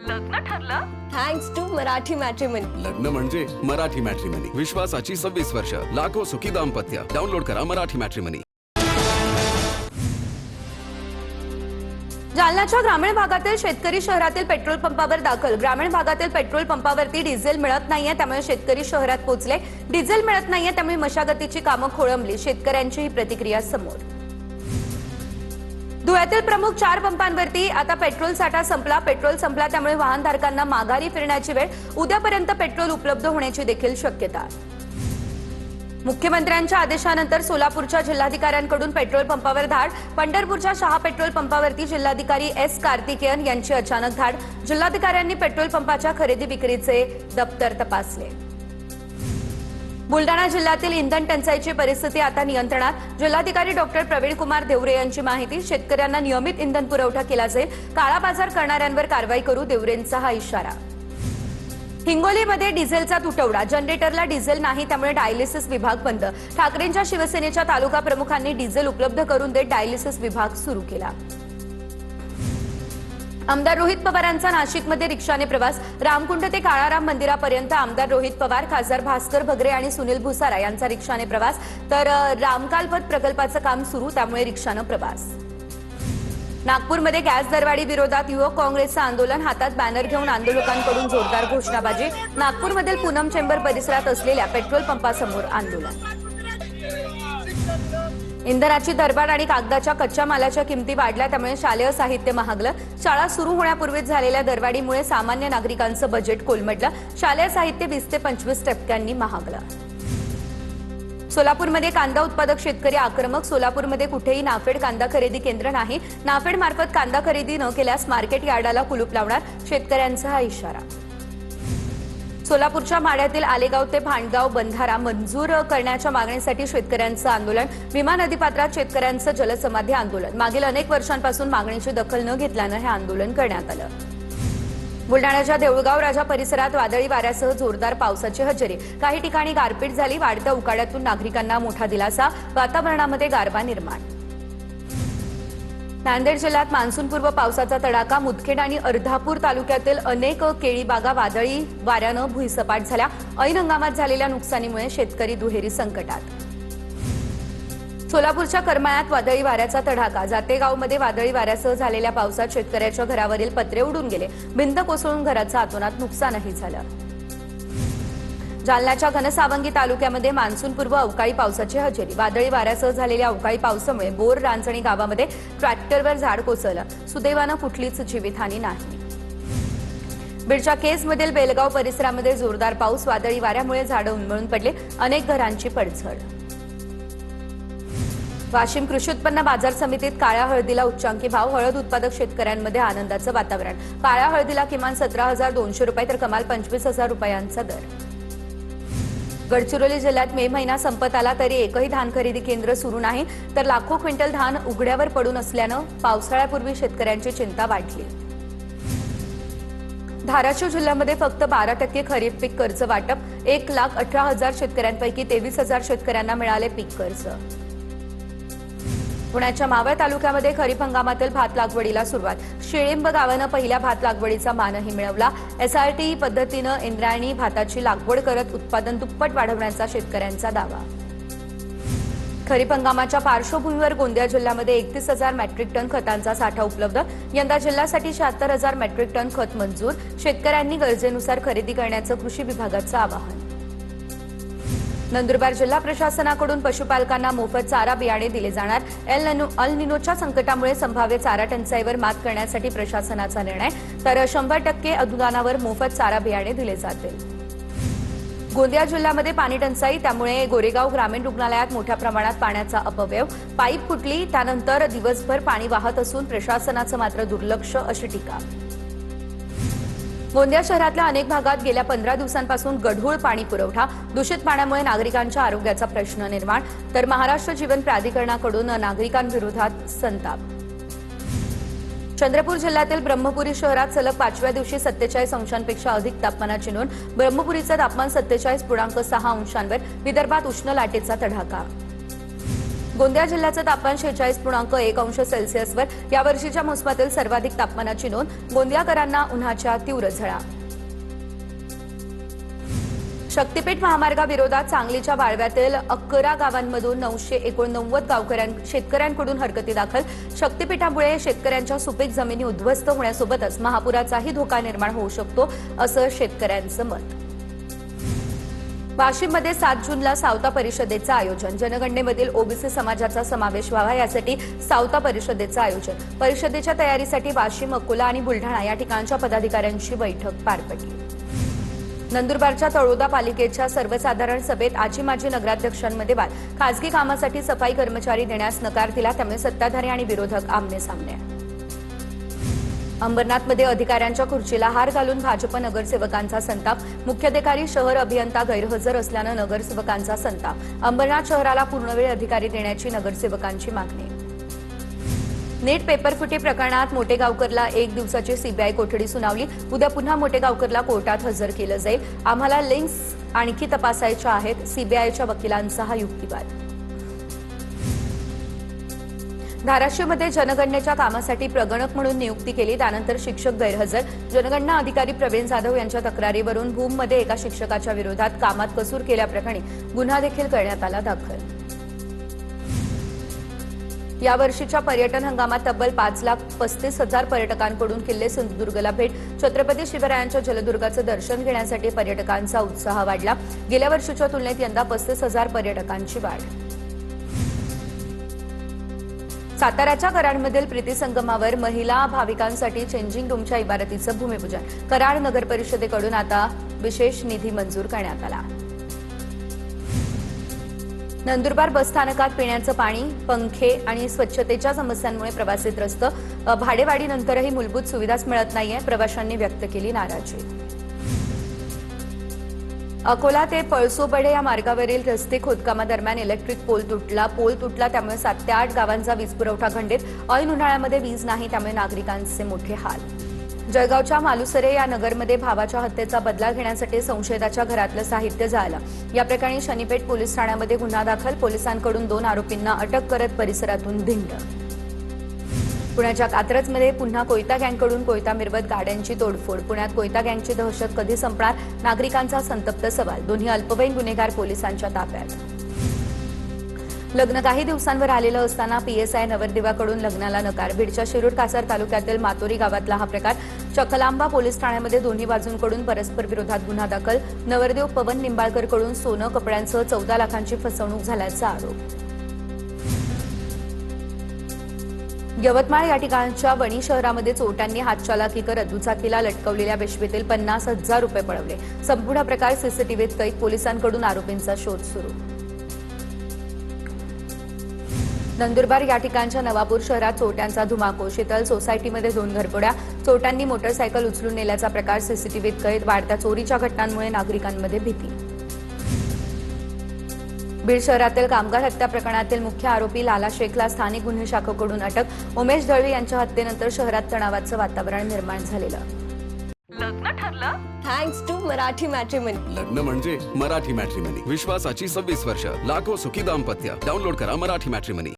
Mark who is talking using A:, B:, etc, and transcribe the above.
A: लग्न ठरलं?
B: Thanks to Marathi matrimony.
C: लग्न म्हणजे मराठी मॅट्रिमनी. विश्वासाची 26 वर्ष. लाखो सुखी दाम्पत्य. डाउनलोड करा मराठी मॅट्रिमनी.
D: जालन्याच्या ग्रामीण भागातील शेतकरी शहरातील पेट्रोल पंपावर दाखल. ग्रामीण भागातील पेट्रोल पंपावरती डिझेल मिळत नाहीये, त्यामुळे शेतकरी शहरात पोहोचले. डिझेल मिळत नाहीये, त्यामुळे मशागतीची कामं खोळंबली. शेतकऱ्यांची ही प्रतिक्रिया समोर. धुळ्यातील प्रमुख 4 पंपांवरती आता पेट्रोल साठा संपला. पेट्रोल संपला, त्यामुळे वाहनधारकांना माघारी फिरण्याची वेळ. उद्यापर्यंत पेट्रोल उपलब्ध होण्याची देखील शक्यता. मुख्यमंत्र्यांच्या आदेशानंतर सोलापूरच्या जिल्हाधिकाऱ्यांकडून पेट्रोल पंपावर धाड. पंढरपूरच्या शहा पेट्रोल पंपावरती जिल्हाधिकारी एस कार्तिकेयन यांची अचानक धाड. जिल्हाधिकाऱ्यांनी पेट्रोल पंपाच्या खरेदी विक्रीचे दप्तर तपासले. बुलडाणा जिल्ह्यातील इंधन टंचाईची परिस्थिती आता नियंत्रणात. जिल्हाधिकारी डॉक्टर प्रवीण कुमार देवरे यांची माहिती. शेतकऱ्यांना नियमित इंधन पुरवठा केला जाईल. काळा बाजार करणाऱ्यांवर कारवाई करू, देवरेंचा हा इशारा. हिंगोलीमध्ये डिझेलचा तुटवडा. जनरेटरला डिझेल नाही, त्यामुळे डायलिसिस विभाग बंद. ठाकरेंच्या शिवसेनेच्या तालुका प्रमुखांनी डिझेल उपलब्ध करून देत डायलिसिस विभाग सुरू केला. आमदार रोहित पवारांचा नाशिकमध्ये रिक्षाने प्रवास. रामकुंड ते काळाराम मंदिरापर्यंत आमदार रोहित पवार, खासदार भास्कर भगरे आणि सुनील भुसारा यांचा रिक्षाने प्रवास. तर रामकालपथ प्रकल्पाचं काम सुरू, त्यामुळे रिक्षानं प्रवास. नागपूरमध्ये गॅस दरवाढी विरोधात युवक काँग्रेसचं आंदोलन. हातात बॅनर घेऊन आंदोलकांकडून जोरदार घोषणाबाजी. नागपूरमधील पूनम चेंबर परिसरात असलेल्या पेट्रोल पंपासमोर आंदोलन. इंधनाची दरबार आणि कागदाच्या कच्च्या मालाच्या किमती वाढल्या, त्यामुळे शालेय साहित्य महागलं. शाळा सुरू होण्यापूर्वीच झालेल्या दरवाढीमुळे सामान्य नागरिकांचं बजेट कोलमडलं. शालेय साहित्य 20 ते 25% महागलं. सोलापूरमध्ये कांदा उत्पादक शेतकरी आक्रमक. सोलापूरमध्ये कुठेही नाफेड कांदा खरेदी केंद्र नाही. नाफेड मार्फत कांदा खरेदी न केल्यास मार्केट यार्डाला कुलूप लावणार, शेतकऱ्यांचा हा इशारा. सोलापूरच्या माढ्यातील आलेगाव ते भांडगाव बंधारा मंजूर करण्याच्या मागणीसाठी शेतकऱ्यांचं आंदोलन. भीमा नदीपात्रात शेतकऱ्यांचं जलसमाधी आंदोलन. मागील अनेक वर्षांपासून मागणीची दखल न घेतल्यानं हे आंदोलन करण्यात आलं. बुलडाण्याच्या देऊळगाव राजा परिसरात वादळी वाऱ्यासह जोरदार पावसाची हजेरी. काही ठिकाणी गारपीट झाली. वाढत्या उकाड्यातून नागरिकांना मोठा दिलासा. वातावरणामध्ये गारवा निर्माण. नांदेड जिल्ह्यात मान्सूनपूर्व पावसाचा तडाखा. मुदखेड आणि अर्धापूर तालुक्यातील अनेक केळी बागा वादळी वाऱ्यानं भुईसपाट झाल्या. ऐन हंगामात झालेल्या नुकसानीमुळे शेतकरी दुहेरी संकटात. सोलापूरच्या करमाळ्यात वादळी वाऱ्याचा तडाखा. जातेगावमध्ये वादळी वाऱ्यासह झालेल्या पावसात शेतकऱ्याच्या घरावरील पत्रे उडून गेले. भिंत कोसळून घराचं अतोनात नुकसानही झालं. जालन्याच्या घनसावंगी तालुक्यामध्ये मान्सूनपूर्व अवकाळी पावसाची हजेरी. वादळी वाऱ्यासह झालेल्या अवकाळी पावसामुळे बोर रांजणी गावामध्ये ट्रॅक्टरवर झाड कोसळलं. सुदैवानं कुठलीच जीवितहानी नाही. बीडच्या केजमधील बेलगाव परिसरामध्ये जोरदार पाऊस. वादळी वाऱ्यामुळे झाडं उन्मळून पडले. अनेक घरांची पडझड. वाशिम कृषी उत्पन्न बाजार समितीत काळ्या हळदीला उच्चांकी भाव. हळद उत्पादक शेतकऱ्यांमध्ये आनंदाचं वातावरण. काळ्या हळदीला किमान 17,200 रुपये तर कमाल 25,000 रुपयांचा दर. गडचिरोली जिल्ह्यात मे महिना संपत आला तरी एकही धान खरेदी केंद्र सुरू नाही, तर लाखो क्विंटल धान उघड्यावर पडून असल्यानं पावसाळ्यापूर्वी शेतकऱ्यांची चिंता वाढली. धाराशिव जिल्ह्यामध्ये फक्त 12% खरीप पीक कर्ज वाटप. 1,18,000 शेतकऱ्यांपैकी 23,000 शेतकऱ्यांना मिळाले पीक कर्ज. पुण्याच्या मावळ तालुक्यामध्ये खरीप हंगामातील भात लागवडीला सुरुवात. शिळिंब गावानं पहिल्या भात लागवडीचा मानही मिळवला. SRT पद्धतीनं इंद्रायणी भाताची लागवड करत उत्पादन दुप्पट वाढवण्याचा शेतकऱ्यांचा दावा. खरीप हंगामाच्या पार्श्वभूमीवर गोंदिया जिल्ह्यामध्ये 31,000 मेट्रिक टन खतांचा साठा उपलब्ध. यंदा जिल्ह्यासाठी 76,000 मेट्रिक टन खत मंजूर. शेतकऱ्यांनी गरजेनुसार खरेदी करण्याचं कृषी विभागाचं आवाहन. नंदुरबार जिल्हा प्रशासनाकडून पशुपालकांना मोफत चारा बियाणे दिले जाणार. अल निनोच्या संकटामुळे संभाव्य चारा टंचाईवर मात करण्यासाठी प्रशासनाचा निर्णय. तर 100% अनुदानावर मोफत चारा बियाणे दिले जातील. गोंदिया जिल्ह्यामध्ये पाणी टंचाई, त्यामुळे गोरेगाव ग्रामीण रुग्णालयात मोठ्या प्रमाणात पाण्याचा अपव्यय. पाईप फुटली, त्यानंतर दिवसभर पाणी वाहत असून प्रशासनाचं मात्र दुर्लक्ष, अशी टीका. गोंदिया शहरातल्या अनेक भागात गेल्या 15 दिवसांपासून गढूळ पाणी पुरवठा. दूषित पाण्यामुळे नागरिकांच्या आरोग्याचा प्रश्न निर्माण. तर महाराष्ट्र जीवन प्राधिकरणाकडून नागरिकांविरोधात संताप. चंद्रपूर जिल्ह्यातील ब्रह्मपुरी शहरात सलग 5व्या दिवशी 47 अंशांपेक्षा अधिक तापमानाची नोंद. ब्रह्मपुरीचं तापमान 47.6 अंशांवर. विदर्भात उष्ण लाटेचा तडाखा. गोंदिया जिल्ह्याचं तापमान 46.1 अंश सेल्सिअसवर यावर्षीच्या मोसमातील सर्वाधिक तापमानाची नोंद. गोंदियाकरांना उन्हाच्या तीव्र झळा. शक्तीपीठ महामार्गाविरोधात सांगलीच्या वाळव्यातील 11 गावांमधून 989 शेतकऱ्यांकडून हरकती दाखल. शक्तीपीठामुळे शेतकऱ्यांच्या सुपीक जमिनी उद्ध्वस्त होण्यासोबतच महापुराचाही धोका निर्माण होऊ शकतो, असं शेतकऱ्यांचं मत. वाशिममध्ये 7 जूनला सावता परिषदेचं आयोजन. जनगणनेमधील ओबीसी समाजाचा समावेश व्हावा यासाठी सावता परिषदेचं आयोजन. परिषदेच्या तयारीसाठी वाशिम, अकोला आणि बुलढाणा या ठिकाणच्या पदाधिकाऱ्यांची बैठक पार पडली. नंदुरबारच्या तळोदा पालिकेच्या सर्वसाधारण सभेत आजी माजी नगराध्यक्षांमध्ये वाद. खासगी कामासाठी सफाई कर्मचारी देण्यास नकार दिला, त्यामुळे सत्ताधारी आणि विरोधक आमने सामने. अंबरनाथमध्ये अधिकाऱ्यांच्या खुर्चीला हार घालून भाजप नगरसेवकांचा संताप. मुख्याधिकारी शहर अभियंता गैरहजर असल्यानं नगरसेवकांचा संताप. अंबरनाथ शहराला पूर्णवेळ अधिकारी देण्याची नगरसेवकांची मागणी. नेट पेपरफुटी प्रकरणात मोटेगावकरला 1 दिवसाची सीबीआय कोठडी सुनावली. उद्या पुन्हा मोटेगावकरला कोर्टात हजर केलं जाईल. आम्हाला लिंक्स आणखी तपासायच्या आहेत, सीबीआयच्या वकिलांचा हा युक्तिवाद. धाराशिवमध्ये जनगणनेच्या कामासाठी प्रगणक म्हणून नियुक्ती केली, त्यानंतर शिक्षक गैरहजर. जनगणना अधिकारी प्रवीण जाधव यांच्या तक्रारीवरून भूममध्ये एका शिक्षकाच्या विरोधात कामात कसूर केल्याप्रकरणी गुन्हा देखील करण्यात आला दाखल. यावर्षीच्या पर्यटन हंगामात तब्बल 5,35,000 पर्यटकांकडून किल्ले सिंधुदुर्गला भेट. छत्रपती शिवरायांच्या जलदुर्गाचं दर्शन घेण्यासाठी पर्यटकांचा उत्साह वाढला. गेल्या वर्षीच्या तुलनेत यंदा 35,000 पर्यटकांची वाढ. साताऱ्याच्या कराडमधील प्रीती संगमावर महिला भाविकांसाठी चेंजिंग रूमच्या इमारतीचं भूमिपूजन. कराड नगर परिषदेकडून आता विशेष निधी मंजूर करण्यात आला. नंदुरबार बसस्थानकात पिण्याचं पाणी, पंखे आणि स्वच्छतेच्या समस्यांमुळे प्रवासी त्रस्त. भाडेवाढीनंतरही मूलभूत सुविधाच मिळत नाहीये, प्रवाशांनी व्यक्त केली नाराजी. अकोला ते पळसोबडे या मार्गावरील रस्ते खोदकामादरम्यान इलेक्ट्रिक पोल तुटला. त्यामुळे 7 ते 8 गावांचा वीज पुरवठा खंडित. ऐन उन्हाळ्यामध्ये वीज नाही, त्यामुळे नागरिकांचे मोठे हाल. जळगावच्या मालुसरे या नगरमध्ये भावाच्या हत्येचा बदला घेण्यासाठी संशयिताच्या घरातलं साहित्य जाळलं. या प्रकरणी शनीपेठ पोलीस ठाण्यामध्ये गुन्हा दाखल. पोलिसांकडून 2 आरोपींना अटक करत परिसरातून धिंड. पुण्याच्या कात्रजमध्ये पुन्हा कोयता गँगकडून कोयता मिरवत गाड्यांची तोडफोड. पुण्यात कोयता गँगची दहशत कधी संपणार, नागरिकांचा संतप्त सवाल. दोन्ही अल्पवयीन गुन्हेगार पोलिसांच्या ताब्यात. लग्न काही दिवसांवर आलेलं असताना पीएसआय नवरदेवाकडून लग्नाला नकार. बीडच्या शिरूर कासार तालुक्यातील मातोरी गावातला हा प्रकार. चकलांबा पोलीस ठाण्यामध्ये दोन्ही बाजूंकडून परस्पर विरोधात गुन्हा दाखल. नवरदेव पवन निंबाळकरकडून सोनं, कपड्यांसह 14 लाखांची फसवणूक झाल्याचा आरोप. यवतमाळ या ठिकाणच्या वणी शहरामध्ये चोरट्यांनी हातचालाकी करत दुचाकीला लटकवलेल्या पिशवीतील 50,000 रुपये पळवले. संपूर्ण प्रकार सीसीटीव्हीत कैद. पोलिसांकडून आरोपींचा शोध सुरू. नंदुरबार या ठिकाणच्या नवापूर शहरात चोरट्यांचा धुमाकूळ. शीतल सोसायटीमध्ये 2 घरफोड्या. चोरट्यांनी मोटरसायकल उचलून नेल्याचा प्रकार सीसीटीव्हीत कैद. वाढत्या चोरीच्या घटनांमुळे नागरिकांमध्ये भीती. बीड शहरातील कामगार हत्या प्रकरणातील मुख्य आरोपी लाला शेखला स्थानिक गुन्हे शाखेकडून अटक. उमेश दळवी यांच्या हत्येनंतर शहरात तणावाचं वातावरण निर्माण झालेलं.
B: लग्न ठरलं थँक्स टू मराठी मॅट्रिमनी.
C: लग्न म्हणजे मराठी मॅट्रिमनी. विश्वासाची 26 वर्ष. लाखो सुखी दाम्पत्य. डाउनलोड करा मराठी मॅट्रिमनी.